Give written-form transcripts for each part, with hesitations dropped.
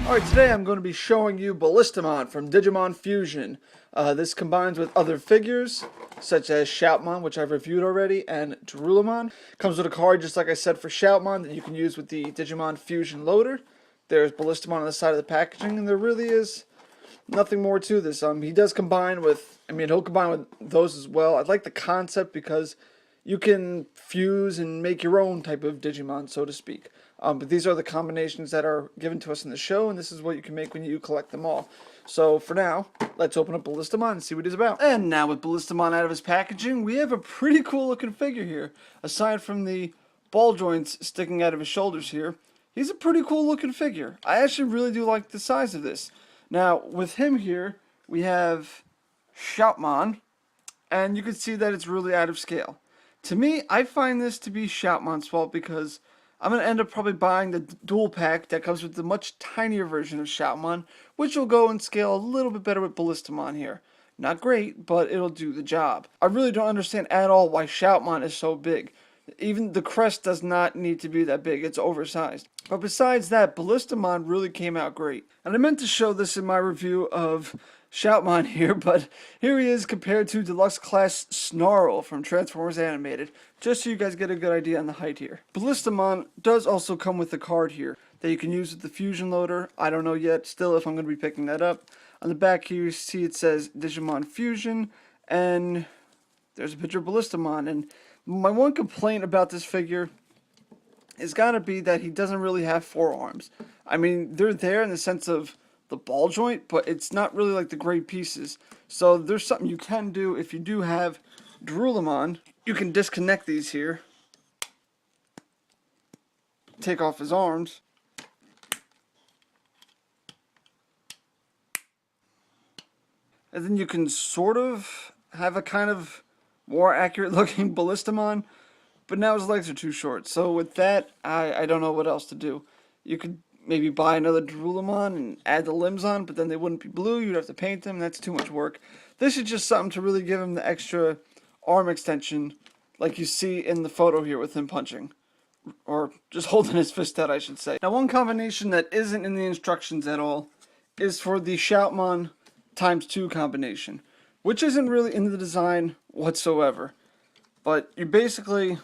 Alright, today I'm going to be showing you Ballistamon from Digimon Fusion. This combines with other figures, such as Shoutmon, which I've reviewed already, and Digimon. Comes with a card, just like I said, for Shoutmon, that you can use with the Digimon Fusion loader. There's Ballistamon on the side of the packaging, and there really is nothing more to this. He does combine with, he'll combine with those as well. I like the concept because you can fuse and make your own type of Digimon, so to speak. But these are the combinations that are given to us in the show, and this is what you can make when you collect them all. So for now, let's open up Ballistamon and see what he's about. And now with Ballistamon out of his packaging, we have a pretty cool looking figure here. Aside from the ball joints sticking out of his shoulders here, he's a pretty cool looking figure. I actually really do like the size of this. Now with him here, we have Shoutmon, and you can see that it's really out of scale. To me, I find this to be Shoutmon's fault because I'm going to end up probably buying the dual pack that comes with the much tinier version of Shoutmon, which will go and scale a little bit better with Ballistamon here. Not great, but it'll do the job. I really don't understand at all why Shoutmon is so big. Even the crest does not need to be that big, it's oversized. But besides that, Ballistamon really came out great. And I meant to show this in my review of Shoutmon here, but here he is compared to Deluxe Class Snarl from Transformers Animated, just so you guys get a good idea on the height here. Ballistamon does also come with a card here that you can use with the Fusion Loader. I don't know yet still if I'm going to be picking that up. On the back here you see it says Digimon Fusion, and there's a picture of Ballistamon. And my one complaint about this figure is gotta be that he doesn't really have forearms. They're there in the sense of the ball joint, but it's not really like the great pieces. So there's something you can do if you do have Digimon. You can disconnect these here, take off his arms, and then you can sort of have a kind of more accurate looking Ballistamon, but now his legs are too short. So with that, I don't know what else to do. You could maybe buy another Digimon and add the limbs on, but then they wouldn't be blue. You'd have to paint them. That's too much work. This is just something to really give him the extra arm extension, like you see in the photo here with him punching. Or just holding his fist out, I should say. Now, one combination that isn't in the instructions at all is for the Shoutmon ×2 combination, which isn't really in the design whatsoever. But you basically,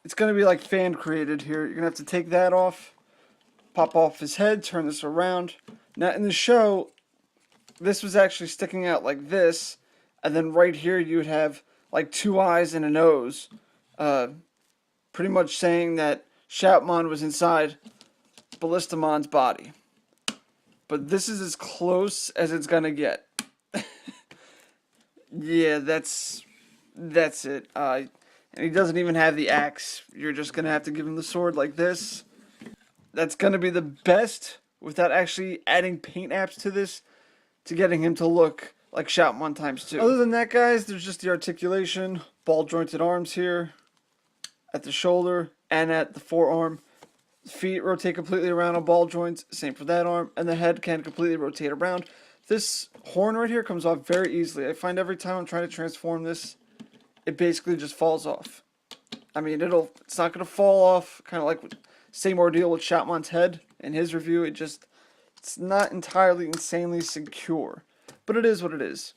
it's going to be like fan created here. You're going to have to take that off, pop off his head, turn this around. Now in the show, this was actually sticking out like this, and then right here you would have like two eyes and a nose, pretty much saying that Shoutmon was inside Ballistamon's body. But this is as close as it's gonna get. Yeah, that's it. And he doesn't even have the axe. You're just gonna have to give him the sword like this. That's going to be the best without actually adding paint apps to this to getting him to look like Shoutmon ×2. Other than that, guys, there's just the articulation, ball jointed arms here at the shoulder and at the forearm. Feet rotate completely around on ball joints, same for that arm, and the head can completely rotate around. This horn right here comes off very easily. I find every time I'm trying to transform this, it basically just falls off. It's not going to fall off, kind of like same ordeal with Shoutmon's head. In his review, it's not entirely insanely secure. But it is what it is.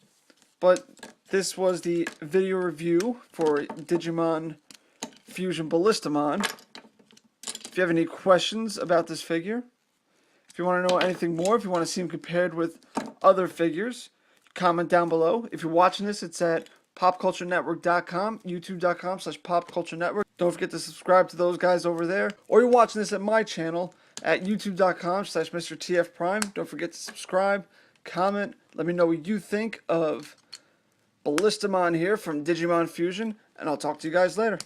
But this was the video review for Digimon Fusion Ballistamon. If you have any questions about this figure, if you want to know anything more, if you want to see him compared with other figures, comment down below. If you're watching this, it's at popculturenetwork.com, youtube.com/popculturenetwork. Don't forget to subscribe to those guys over there. Or you're watching this at my channel at youtube.com/MrTFPrime. Don't forget to subscribe, comment, let me know what you think of Ballistamon here from Digimon Fusion, and I'll talk to you guys later.